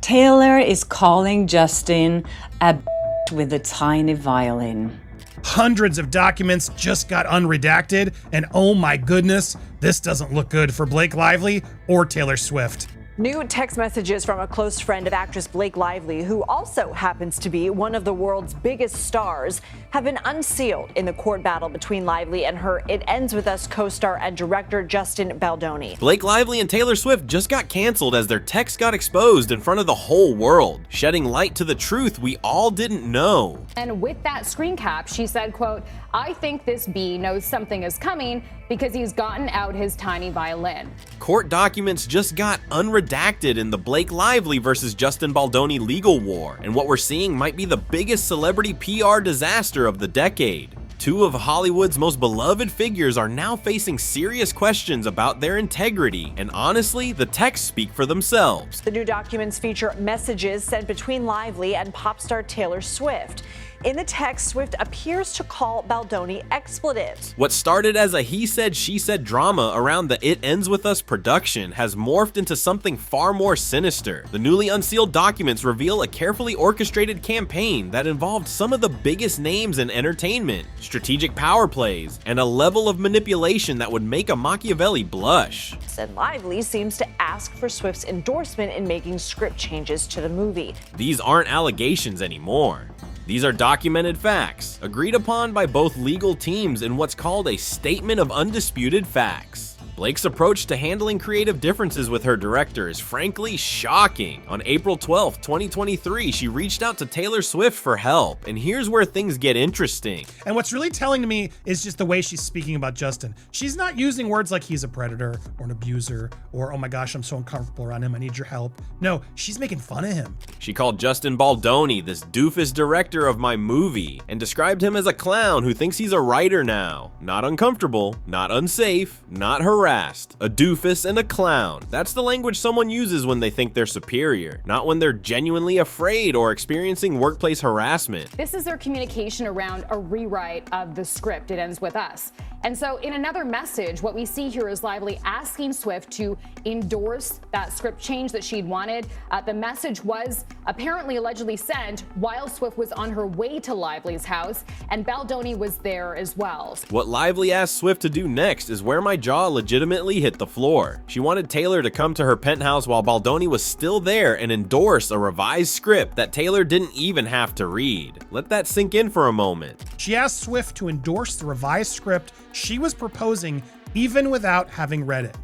Taylor is calling Justin a with a tiny violin. Hundreds of documents just got unredacted, and oh my goodness, this doesn't look good for Blake Lively or Taylor Swift. New text messages from a close friend of actress Blake Lively, who also happens to be one of the world's biggest stars, have been unsealed in the court battle between Lively and her It Ends With Us co-star and director Justin Baldoni. Blake Lively and Taylor Swift just got canceled as their texts got exposed in front of the whole world, shedding light to the truth we all didn't know. And with that screen cap, she said, quote, "I think this B knows something is coming because he's gotten out his tiny violin." Court documents just got unredacted in the Blake Lively versus Justin Baldoni legal war, and what we're seeing might be the biggest celebrity PR disaster of the decade. Two of Hollywood's most beloved figures are now facing serious questions about their integrity, and honestly, the texts speak for themselves. The new documents feature messages sent between Lively and pop star Taylor Swift. In the text, Swift appears to call Baldoni expletives. What started as a he said, she said drama around the It Ends With Us production has morphed into something far more sinister. The newly unsealed documents reveal a carefully orchestrated campaign that involved some of the biggest names in entertainment, strategic power plays, and a level of manipulation that would make a Machiavelli blush. And Lively seems to ask for Swift's endorsement in making script changes to the movie. These aren't allegations anymore. These are documented facts, agreed upon by both legal teams in what's called a statement of undisputed facts. Blake's approach to handling creative differences with her director is frankly shocking. On April 12, 2023, she reached out to Taylor Swift for help, and here's where things get interesting. And what's really telling to me is just the way she's speaking about Justin. She's not using words like he's a predator or an abuser or, oh my gosh, I'm so uncomfortable around him, I need your help. No, she's making fun of him. She called Justin Baldoni this doofus director of my movie and described him as a clown who thinks he's a writer now. Not uncomfortable, not unsafe, not harassed. A doofus and a clown. That's the language someone uses when they think they're superior, not when they're genuinely afraid or experiencing workplace harassment. This is their communication around a rewrite of the script, It Ends With Us. And so in another message, what we see here is Lively asking Swift to endorse that script change that she'd wanted. The message was apparently allegedly sent while Swift was on her way to Lively's house, and Baldoni was there as well. What Lively asked Swift to do next is where my jaw legitimately hit the floor. She wanted Taylor to come to her penthouse while Baldoni was still there and endorse a revised script that Taylor didn't even have to read. Let that sink in for a moment. She asked Swift to endorse the revised script she was proposing even without having read it.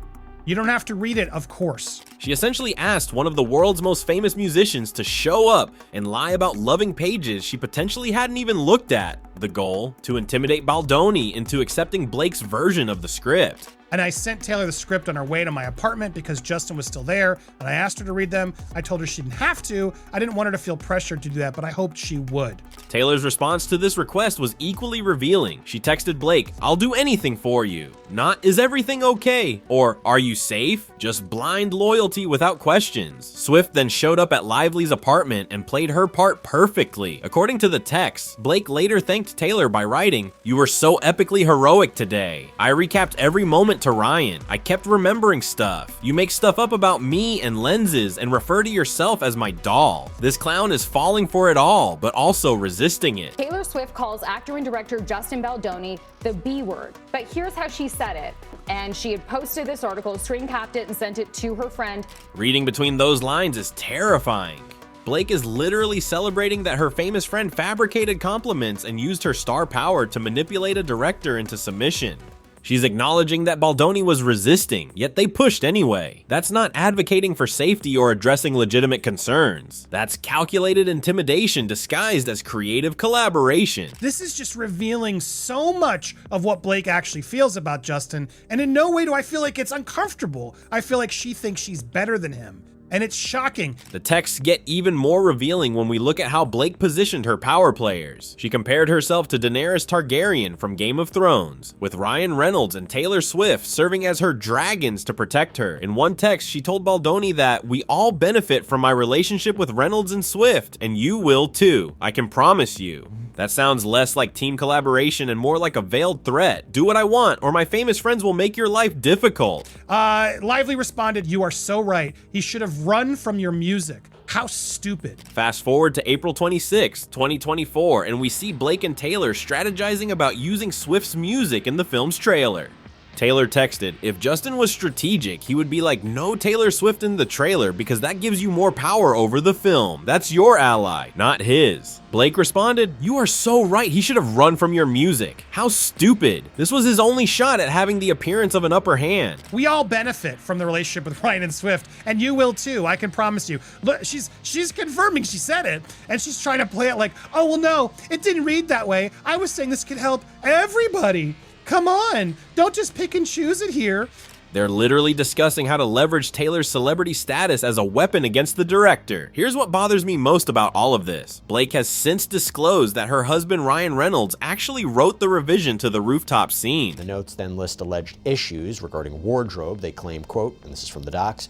You don't have to read it, of course. She essentially asked one of the world's most famous musicians to show up and lie about loving pages she potentially hadn't even looked at. The goal? To intimidate Baldoni into accepting Blake's version of the script. And I sent Taylor the script on her way to my apartment because Justin was still there, and I asked her to read them. I told her she didn't have to. I didn't want her to feel pressured to do that, but I hoped she would. Taylor's response to this request was equally revealing. She texted Blake, "I'll do anything for you." Not, "Is everything okay?" or "Are you safe?" Just blind loyalty without questions. Swift then showed up at Lively's apartment and played her part perfectly. According to the text, Blake later thanked Taylor by writing, "You were so epically heroic today. I recapped every moment to Ryan. I kept remembering stuff. You make stuff up about me and lenses and refer to yourself as my doll. This clown is falling for it all, but also resisting it." Taylor Swift calls actor and director Justin Baldoni the B word, but here's how she said it. And she had posted this article, screen capped it, and sent it to her friend. Reading between those lines is terrifying. Blake is literally celebrating that her famous friend fabricated compliments and used her star power to manipulate a director into submission. She's acknowledging that Baldoni was resisting, yet they pushed anyway. That's not advocating for safety or addressing legitimate concerns. That's calculated intimidation disguised as creative collaboration. This is just revealing so much of what Blake actually feels about Justin, and in no way do I feel like it's uncomfortable. I feel like she thinks she's better than him. And it's shocking. The texts get even more revealing when we look at how Blake positioned her power players. She compared herself to Daenerys Targaryen from Game of Thrones, with Ryan Reynolds and Taylor Swift serving as her dragons to protect her. In one text, she told Baldoni that, "We all benefit from my relationship with Reynolds and Swift, and you will too. I can promise you." That sounds less like team collaboration and more like a veiled threat. "Do what I want, or my famous friends will make your life difficult." Lively responded, "You are so right. He should have run from your music. How stupid. Fast forward to April 26, 2024, and we see Blake and Taylor strategizing about using Swift's music in the film's trailer. Taylor texted, "If Justin was strategic, he would be like, no Taylor Swift in the trailer because that gives you more power over the film. That's your ally, not his." Blake responded, "You are so right, he should have run from your music. How stupid. This was his only shot at having the appearance of an upper hand." We all benefit from the relationship with Ryan and Swift, and you will too, I can promise you. Look, she's confirming she said it, and she's trying to play it like, oh, well, no, it didn't read that way. I was saying this could help everybody. Come on, don't just pick and choose it here. They're literally discussing how to leverage Taylor's celebrity status as a weapon against the director. Here's what bothers me most about all of this. Blake has since disclosed that her husband Ryan Reynolds actually wrote the revision to the rooftop scene. The notes then list alleged issues regarding wardrobe. They claim, quote, and this is from the docs,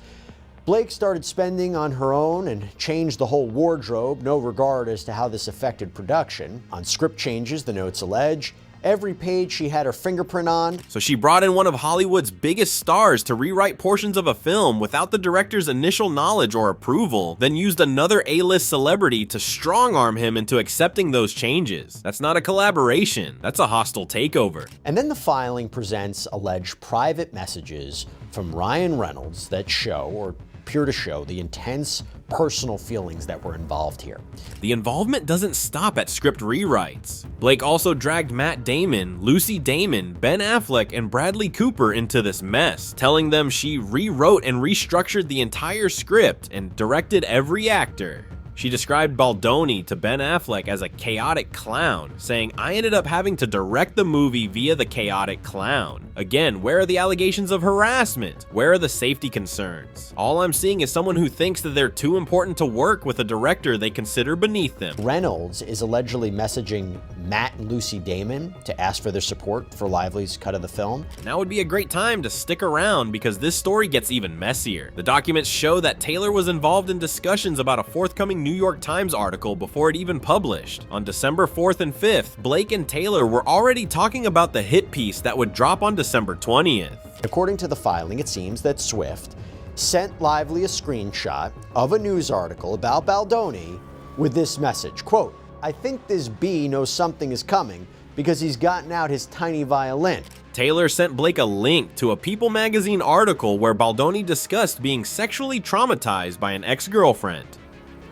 Blake started spending on her own and changed the whole wardrobe, no regard as to how this affected production. On script changes, the notes allege, every page she had her fingerprint on. So she brought in one of Hollywood's biggest stars to rewrite portions of a film without the director's initial knowledge or approval, then used another A-list celebrity to strong-arm him into accepting those changes. That's not a collaboration, that's a hostile takeover. And then the filing presents alleged private messages from Ryan Reynolds that show, or appear to show, the intense personal feelings that were involved here. The involvement doesn't stop at script rewrites. Blake also dragged Matt Damon, Lucy Damon, Ben Affleck, and Bradley Cooper into this mess, telling them she rewrote and restructured the entire script and directed every actor. She described Baldoni to Ben Affleck as a chaotic clown, saying, "I ended up having to direct the movie via the chaotic clown." Again, where are the allegations of harassment? Where are the safety concerns? All I'm seeing is someone who thinks that they're too important to work with a director they consider beneath them. Reynolds is allegedly messaging Matt and Lucy Damon to ask for their support for Lively's cut of the film. Now would be a great time to stick around because this story gets even messier. The documents show that Taylor was involved in discussions about a forthcoming New York Times article before it even published. On December 4th and 5th, Blake and Taylor were already talking about the hit piece that would drop on December 20th. According to the filing, it seems that Swift sent Lively a screenshot of a news article about Baldoni with this message, quote, "I think this B knows something is coming because he's gotten out his tiny violin." Taylor sent Blake a link to a People magazine article where Baldoni discussed being sexually traumatized by an ex-girlfriend.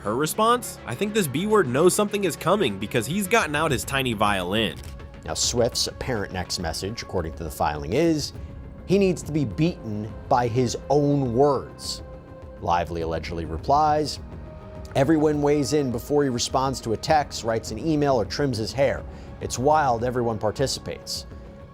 Her response? "I think this B-word knows something is coming because he's gotten out his tiny violin." Now, Swift's apparent next message, according to the filing, is he needs to be beaten by his own words. Lively allegedly replies, "Everyone weighs in before he responds to a text, writes an email, or trims his hair. It's wild, everyone participates."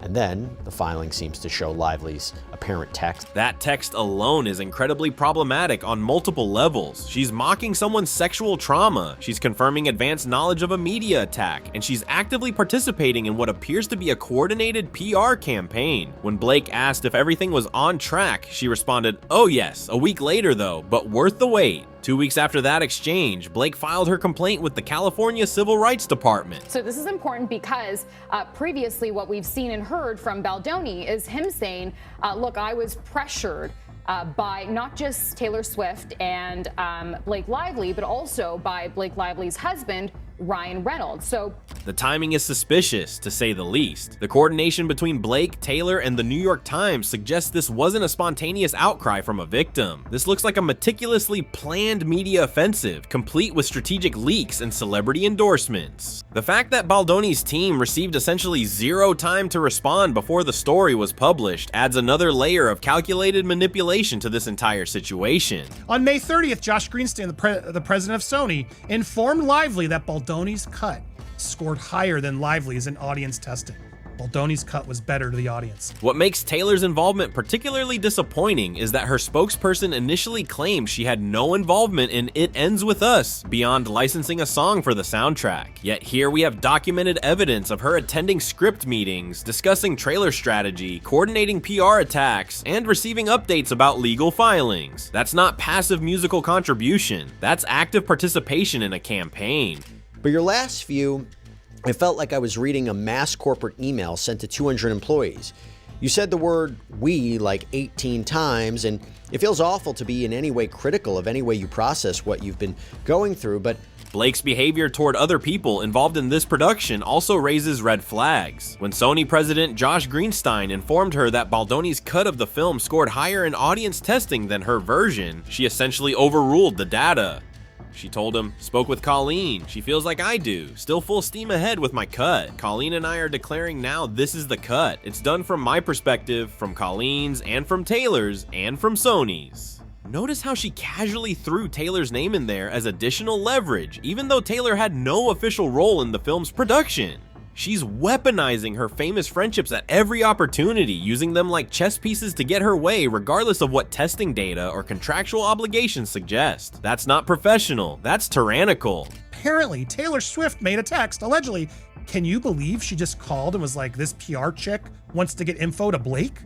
And then the filing seems to show Lively's apparent text. That text alone is incredibly problematic on multiple levels. She's mocking someone's sexual trauma, she's confirming advanced knowledge of a media attack, and she's actively participating in what appears to be a coordinated PR campaign. When Blake asked if everything was on track, she responded, "Oh yes, a week later though, but worth the wait." 2 weeks after that exchange, Blake filed her complaint with the California Civil Rights Department. So this is important because previously what we've seen and heard from Baldoni is him saying, look, I was pressured by not just Taylor Swift and Blake Lively, but also by Blake Lively's husband, Ryan Reynolds. So the timing is suspicious, to say the least. The coordination between Blake, Taylor, and the New York Times suggests this wasn't a spontaneous outcry from a victim. This looks like a meticulously planned media offensive, complete with strategic leaks and celebrity endorsements. The fact that Baldoni's team received essentially zero time to respond before the story was published adds another layer of calculated manipulation to this entire situation. On May 30th, Josh Greenstein, the president of Sony, informed Lively that Baldoni's cut scored higher than Lively's in audience testing. Baldoni's cut was better to the audience. What makes Taylor's involvement particularly disappointing is that her spokesperson initially claimed she had no involvement in It Ends With Us beyond licensing a song for the soundtrack. Yet here we have documented evidence of her attending script meetings, discussing trailer strategy, coordinating PR attacks, and receiving updates about legal filings. That's not passive musical contribution, that's active participation in a campaign. But your last few, I felt like I was reading a mass corporate email sent to 200 employees. You said the word we like 18 times, and it feels awful to be in any way critical of any way you process what you've been going through, but Blake's behavior toward other people involved in this production also raises red flags. When Sony president Josh Greenstein informed her that Baldoni's cut of the film scored higher in audience testing than her version, she essentially overruled the data. She told him, "Spoke with Colleen. She feels like I do. Still full steam ahead with my cut. Colleen and I are declaring now this is the cut. It's done from my perspective, from Colleen's, and from Taylor's, and from Sony's." Notice how she casually threw Taylor's name in there as additional leverage, even though Taylor had no official role in the film's production. She's weaponizing her famous friendships at every opportunity, using them like chess pieces to get her way regardless of what testing data or contractual obligations suggest. That's not professional, that's tyrannical. Apparently, Taylor Swift made a text, allegedly. Can you believe she just called and was like, this PR chick wants to get info to Blake?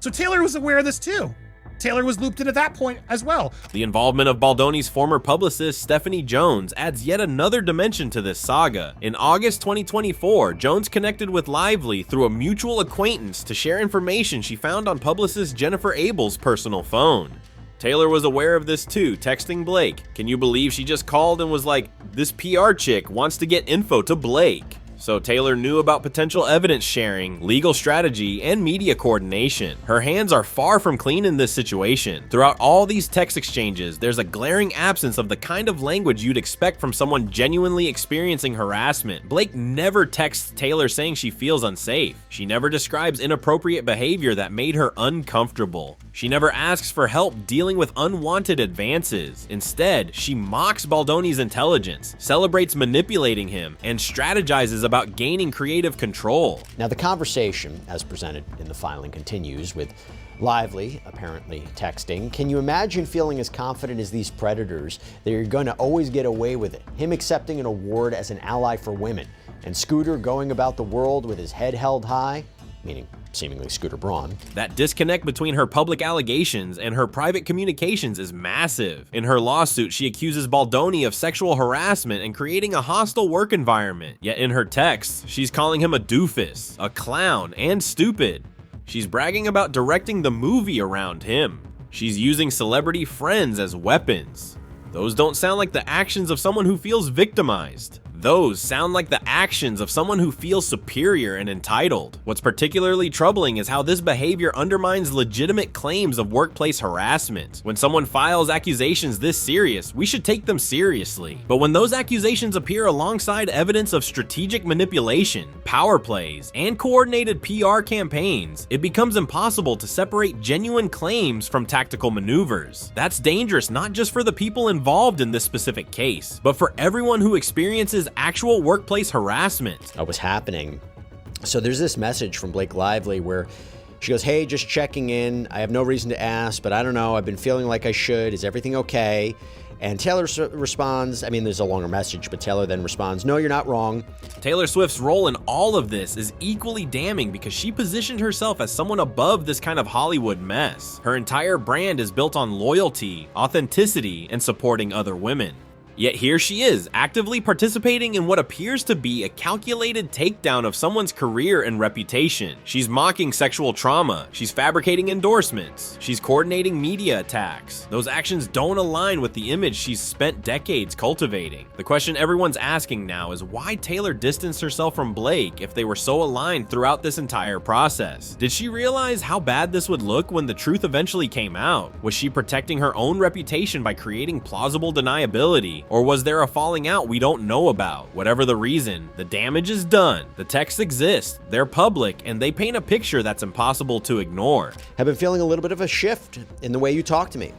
So Taylor was aware of this too. Taylor was looped in at that point as well. The involvement of Baldoni's former publicist, Stephanie Jones, adds yet another dimension to this saga. In August 2024, Jones connected with Lively through a mutual acquaintance to share information she found on publicist Jennifer Abel's personal phone. Taylor was aware of this too, texting Blake. Can you believe she just called and was like, this PR chick wants to get info to Blake? So Taylor knew about potential evidence sharing, legal strategy, and media coordination. Her hands are far from clean in this situation. Throughout all these text exchanges, there's a glaring absence of the kind of language you'd expect from someone genuinely experiencing harassment. Blake never texts Taylor saying she feels unsafe. She never describes inappropriate behavior that made her uncomfortable. She never asks for help dealing with unwanted advances. Instead, she mocks Baldoni's intelligence, celebrates manipulating him, and strategizes about gaining creative control. Now, the conversation, as presented in the filing, continues with Lively apparently texting. Can you imagine feeling as confident as these predators that you're going to always get away with it? Him accepting an award as an ally for women, and Scooter going about the world with his head held high, meaning seemingly Scooter Braun. That disconnect between her public allegations and her private communications is massive. In her lawsuit, she accuses Baldoni of sexual harassment and creating a hostile work environment. Yet in her texts, she's calling him a doofus, a clown, and stupid. She's bragging about directing the movie around him. She's using celebrity friends as weapons. Those don't sound like the actions of someone who feels victimized. Those sound like the actions of someone who feels superior and entitled. What's particularly troubling is how this behavior undermines legitimate claims of workplace harassment. When someone files accusations this serious, we should take them seriously. But when those accusations appear alongside evidence of strategic manipulation, power plays, and coordinated PR campaigns, it becomes impossible to separate genuine claims from tactical maneuvers. That's dangerous not just for the people involved in this specific case, but for everyone who experiences actual workplace harassment. That was happening. So there's this message from Blake Lively where she goes, hey, just checking in. I have no reason to ask, but I don't know. I've been feeling like I should. Is everything okay? And Taylor responds, I mean, there's a longer message, but Taylor then responds, no, you're not wrong. Taylor Swift's role in all of this is equally damning because she positioned herself as someone above this kind of Hollywood mess. Her entire brand is built on loyalty, authenticity, and supporting other women. Yet here she is, actively participating in what appears to be a calculated takedown of someone's career and reputation. She's mocking sexual trauma, she's fabricating endorsements, she's coordinating media attacks. Those actions don't align with the image she's spent decades cultivating. The question everyone's asking now is why Taylor distanced herself from Blake if they were so aligned throughout this entire process. Did she realize how bad this would look when the truth eventually came out? Was she protecting her own reputation by creating plausible deniability? Or was there a falling out we don't know about? Whatever the reason, the damage is done. The texts exist, they're public, and they paint a picture that's impossible to ignore. Have been feeling a little bit of a shift in the way you talk to me.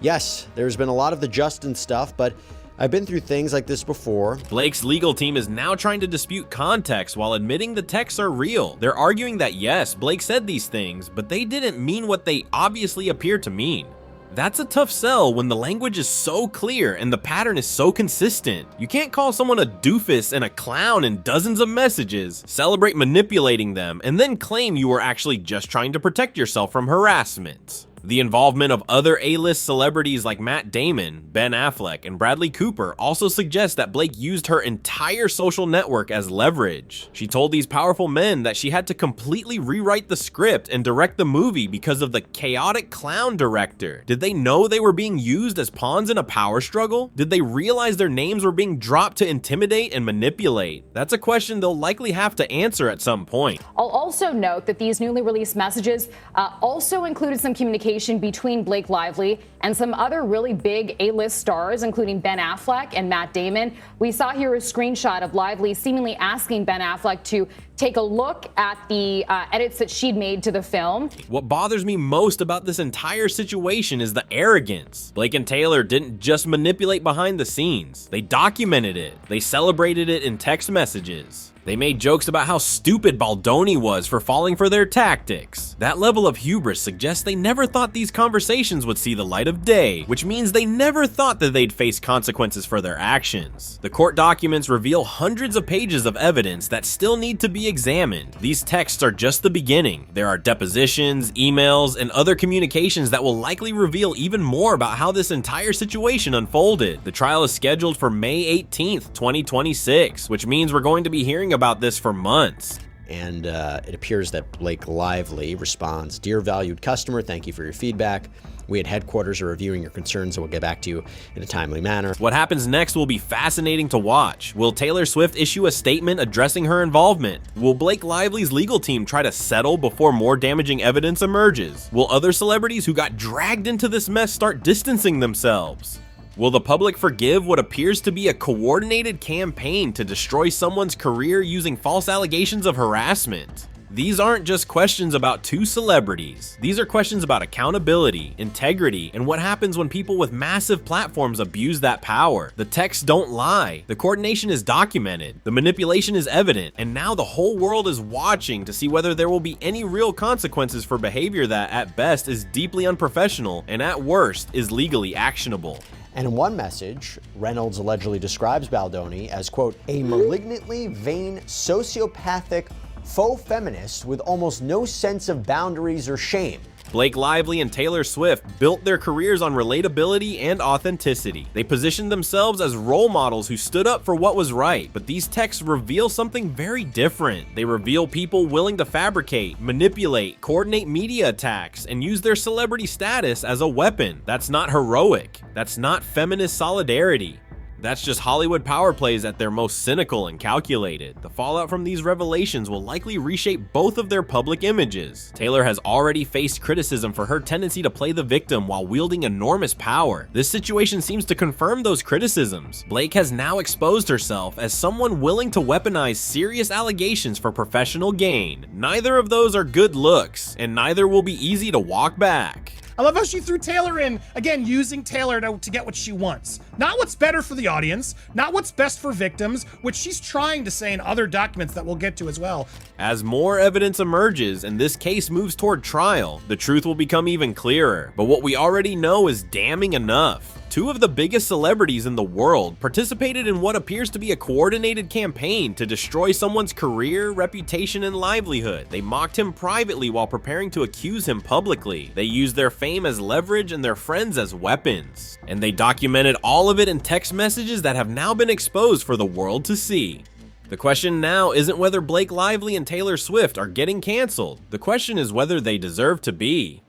Yes, there's been a lot of the Justin stuff, but I've been through things like this before. Blake's legal team is now trying to dispute context while admitting the texts are real. They're arguing that yes, Blake said these things, but they didn't mean what they obviously appear to mean. That's a tough sell when the language is so clear and the pattern is so consistent. You can't call someone a doofus and a clown in dozens of messages, celebrate manipulating them, and then claim you were actually just trying to protect yourself from harassment. The involvement of other A-list celebrities like Matt Damon, Ben Affleck, and Bradley Cooper also suggests that Blake used her entire social network as leverage. She told these powerful men that she had to completely rewrite the script and direct the movie because of the chaotic clown director. Did they know they were being used as pawns in a power struggle? Did they realize their names were being dropped to intimidate and manipulate? That's a question they'll likely have to answer at some point. I'll also note that these newly released messages also included some communication between Blake Lively and some other really big A-list stars, including Ben Affleck and Matt Damon. We saw here a screenshot of Lively seemingly asking Ben Affleck to take a look at the edits that she'd made to the film. What bothers me most about this entire situation is the arrogance. Blake and Taylor didn't just manipulate behind the scenes. They documented it. They celebrated it in text messages. They made jokes about how stupid Baldoni was for falling for their tactics. That level of hubris suggests they never thought these conversations would see the light of day, which means they never thought that they'd face consequences for their actions. The court documents reveal hundreds of pages of evidence that still need to be examined. These texts are just the beginning. There are depositions, emails, and other communications that will likely reveal even more about how this entire situation unfolded. The trial is scheduled for May 18th, 2026, which means we're going to be hearing about this for months. And it appears that Blake Lively responds, "Dear valued customer, thank you for your feedback. We at headquarters are reviewing your concerns and we'll get back to you in a timely manner." What happens next will be fascinating to watch. Will Taylor Swift issue a statement addressing her involvement? Will Blake Lively's legal team try to settle before more damaging evidence emerges? Will other celebrities who got dragged into this mess start distancing themselves? Will the public forgive what appears to be a coordinated campaign to destroy someone's career using false allegations of harassment? These aren't just questions about two celebrities. These are questions about accountability, integrity, and what happens when people with massive platforms abuse that power. The texts don't lie. The coordination is documented. The manipulation is evident. And now the whole world is watching to see whether there will be any real consequences for behavior that, at best, is deeply unprofessional and at worst, is legally actionable. And in one message, Reynolds allegedly describes Baldoni as, quote, "a malignantly vain, sociopathic, faux feminist with almost no sense of boundaries or shame." Blake Lively and Taylor Swift built their careers on relatability and authenticity. They positioned themselves as role models who stood up for what was right, but these texts reveal something very different. They reveal people willing to fabricate, manipulate, coordinate media attacks, and use their celebrity status as a weapon. That's not heroic. That's not feminist solidarity. That's just Hollywood power plays at their most cynical and calculated. The fallout from these revelations will likely reshape both of their public images. Taylor has already faced criticism for her tendency to play the victim while wielding enormous power. This situation seems to confirm those criticisms. Blake has now exposed herself as someone willing to weaponize serious allegations for professional gain. Neither of those are good looks, and neither will be easy to walk back. I love how she threw Taylor in, again, using Taylor to get what she wants. Not what's better for the audience, not what's best for victims, which she's trying to say in other documents that we'll get to as well. As more evidence emerges and this case moves toward trial, the truth will become even clearer. But what we already know is damning enough. Two of the biggest celebrities in the world participated in what appears to be a coordinated campaign to destroy someone's career, reputation, and livelihood. They mocked him privately while preparing to accuse him publicly. They used their fame as leverage and their friends as weapons. And they documented all of it in text messages that have now been exposed for the world to see. The question now isn't whether Blake Lively and Taylor Swift are getting canceled. The question is whether they deserve to be.